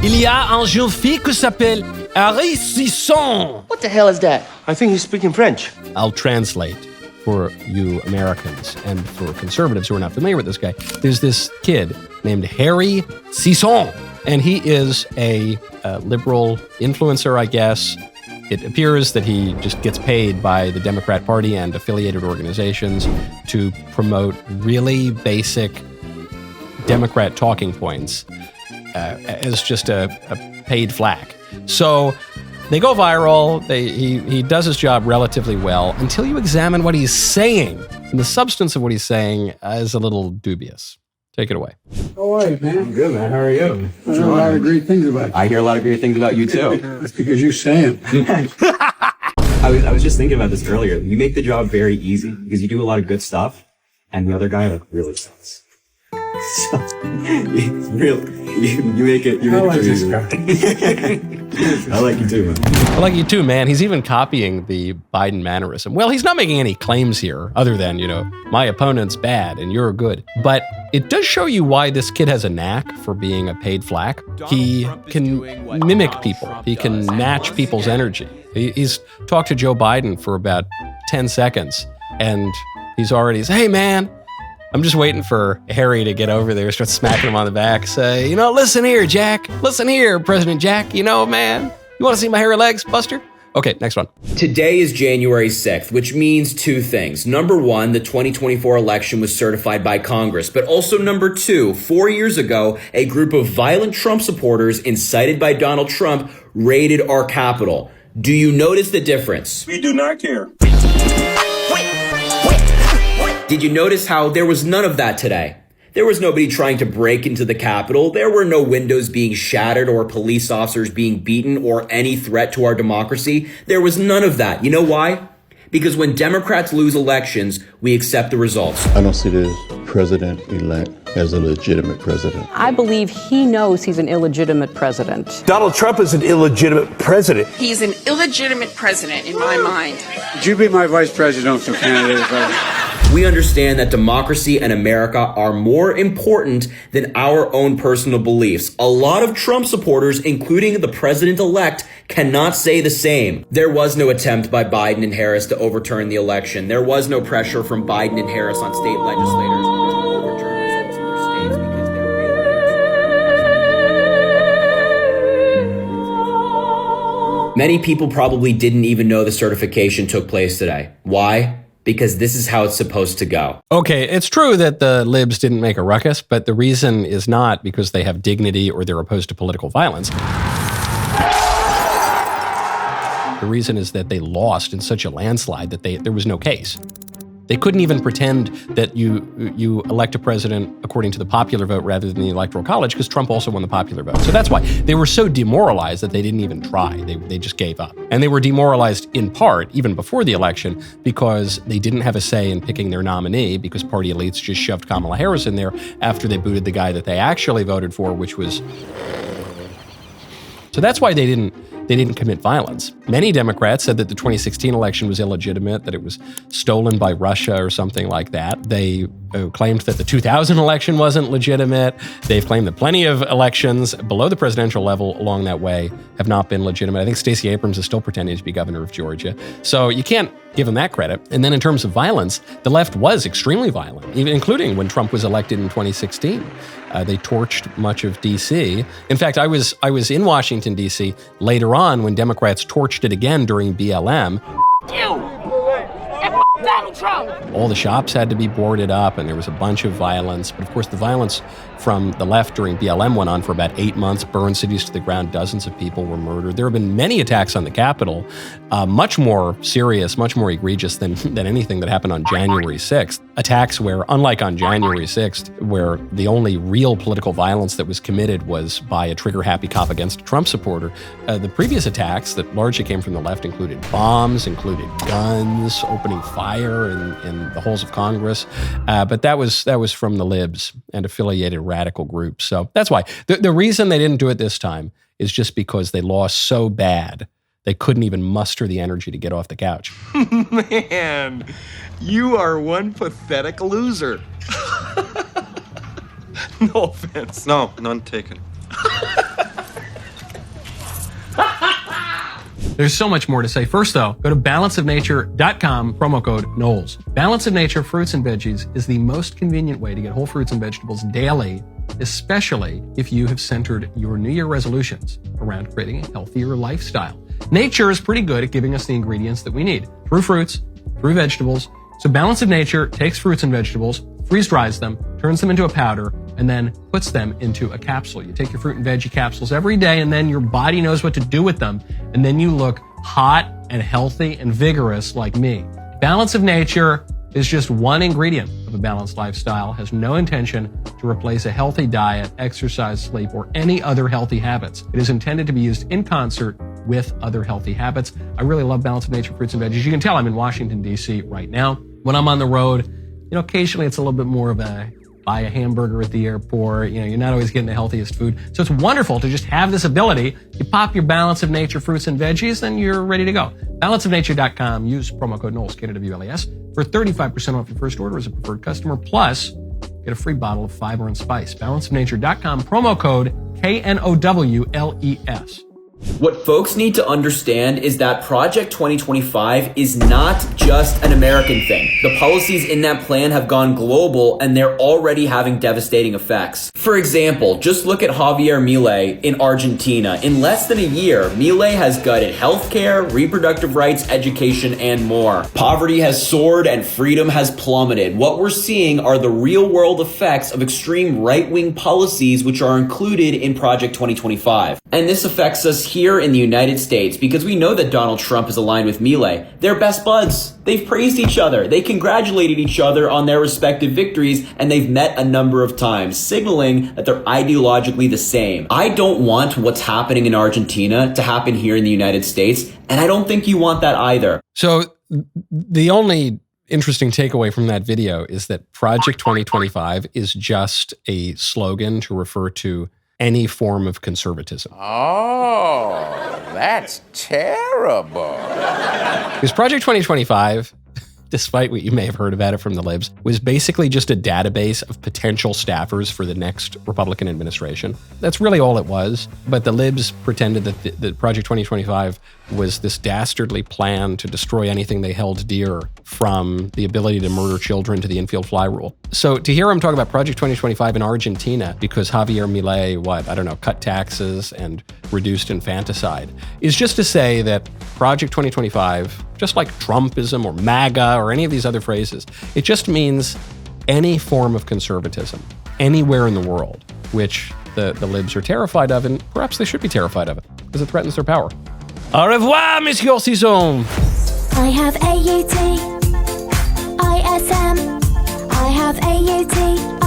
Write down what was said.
Il y a un jeune fille qui s'appelle Harry Sisson. What the hell is that? I think he's speaking French. I'll translate for you Americans and for conservatives who are not familiar with this guy. There's this kid named Harry Sisson, and he is a liberal influencer, I guess. It appears that he just gets paid by the Democrat Party and affiliated organizations to promote really basic Democrat talking points as just a paid flack. So they go viral. He does his job relatively well until you examine what he's saying. And the substance of what he's saying is a little dubious. Take it away. How are you, man? I'm good, man. How are you? I hear a lot of great things about you. I hear a lot of great things about you, too. That's because you say them. I was just thinking about this earlier. You make the job very easy because you do a lot of good stuff, and the other guy really sucks. So, you make it easy. I like you too, man. I like you too, man. He's even copying the Biden mannerism. Well, he's not making any claims here other than, my opponent's bad and you're good. But it does show you why this kid has a knack for being a paid flack. He can mimic people. He can match people's energy. He's talked to Joe Biden for about 10 seconds and he's already said, hey, man, I'm just waiting for Harry to get over there, start smacking him on the back, say, listen here, Jack. Listen here, President Jack. Man, you want to see my hairy legs, Buster? Okay, next one. Today is January 6th, which means two things. Number one, the 2024 election was certified by Congress. But also number two, 4 years ago, a group of violent Trump supporters incited by Donald Trump raided our Capitol. Do you notice the difference? We do not care. Did you notice how there was none of that today? There was nobody trying to break into the Capitol. There were no windows being shattered or police officers being beaten or any threat to our democracy. There was none of that. You know why? Because when Democrats lose elections, we accept the results. I don't see this president-elect as a legitimate president. I believe he knows he's an illegitimate president. Donald Trump is an illegitimate president. He's an illegitimate president in my mind. Would you be my vice presidential candidate? We understand that democracy and America are more important than our own personal beliefs. A lot of Trump supporters, including the president-elect, cannot say the same. There was no attempt by Biden and Harris to overturn the election. There was no pressure from Biden and Harris on state legislators to overturn results in their states because they're really. Many people probably didn't even know the certification took place today. Why? Because this is how it's supposed to go. Okay, it's true that the libs didn't make a ruckus, but the reason is not because they have dignity or they're opposed to political violence. The reason is that they lost in such a landslide that there was no case. They couldn't even pretend that you elect a president according to the popular vote rather than the Electoral College because Trump also won the popular vote. So that's why they were so demoralized that they didn't even try. They just gave up. And they were demoralized in part, even before the election, because they didn't have a say in picking their nominee because party elites just shoved Kamala Harris in there after they booted the guy that they actually voted for, which was... So that's why they didn't commit violence. Many Democrats said that the 2016 election was illegitimate, that it was stolen by Russia or something like that. They claimed that the 2000 election wasn't legitimate. They've claimed that plenty of elections below the presidential level along that way have not been legitimate. I think Stacey Abrams is still pretending to be governor of Georgia. So you can't give them that credit. And then in terms of violence, the left was extremely violent, even including when Trump was elected in 2016. They torched much of D.C. In fact, I was in Washington, D.C. later on when Democrats torched it again during BLM. Donald Trump! All the shops had to be boarded up and there was a bunch of violence. But of course, the violence from the left during BLM went on for about 8 months, burned cities to the ground, dozens of people were murdered. There have been many attacks on the Capitol, much more serious, much more egregious than anything that happened on January 6th. Attacks where, unlike on January 6th, where the only real political violence that was committed was by a trigger-happy cop against a Trump supporter, the previous attacks that largely came from the left included bombs, included guns, opening fire in the halls of Congress. But that was from the libs and affiliated radical groups. So that's why. The reason they didn't do it this time is just because they lost so bad, they couldn't even muster the energy to get off the couch. Man, you are one pathetic loser. No offense. No, none taken. There's so much more to say. First, though, go to balanceofnature.com, promo code Knowles. Balance of Nature Fruits and Veggies is the most convenient way to get whole fruits and vegetables daily, especially if you have centered your New Year resolutions around creating a healthier lifestyle. Nature is pretty good at giving us the ingredients that we need through fruits, through vegetables. So Balance of Nature takes fruits and vegetables, freeze dries them, turns them into a powder, and then puts them into a capsule. You take your fruit and veggie capsules every day, and then your body knows what to do with them, and then you look hot and healthy and vigorous like me. Balance of Nature is just one ingredient of a balanced lifestyle, has no intention to replace a healthy diet, exercise, sleep, or any other healthy habits. It is intended to be used in concert with other healthy habits. I really love Balance of Nature Fruits and Veggies. You can tell I'm in Washington, D.C. right now. When I'm on the road, occasionally it's a little bit more of a buy a hamburger at the airport. You're not always getting the healthiest food. So it's wonderful to just have this ability. You pop your Balance of Nature fruits and veggies, then you're ready to go. Balanceofnature.com. Use promo code Knowles, KNWLES, for 35% off your first order as a preferred customer. Plus, get a free bottle of fiber and spice. Balanceofnature.com, promo code KNOWLES. What folks need to understand is that Project 2025 is not just an American thing. The policies in that plan have gone global, and they're already having devastating effects. For example, just look at Javier Milei in Argentina. In less than a year, Milei has gutted healthcare, reproductive rights, education, and more. Poverty has soared and freedom has plummeted. What we're seeing are the real-world effects of extreme right-wing policies which are included in Project 2025. And this affects us here in the United States because we know that Donald Trump is aligned with Milei. They're best buds. They've praised each other. They congratulated each other on their respective victories, and they've met a number of times, signaling that they're ideologically the same. I don't want what's happening in Argentina to happen here in the United States, and I don't think you want that either. So the only interesting takeaway from that video is that Project 2025 is just a slogan to refer to any form of conservatism. Oh, that's terrible. Because Project 2025, despite what you may have heard about it from the libs, was basically just a database of potential staffers for the next Republican administration. That's really all it was. But the libs pretended that the Project 2025 was this dastardly plan to destroy anything they held dear, from the ability to murder children to the infield fly rule. So to hear him talk about Project 2025 in Argentina because Javier Milei, cut taxes and reduced infanticide, is just to say that Project 2025, just like Trumpism or MAGA or any of these other phrases, it just means any form of conservatism anywhere in the world, which the libs are terrified of, and perhaps they should be terrified of it because it threatens their power. Au revoir, Monsieur Sisson. I have AUT, ISM, I have AUT.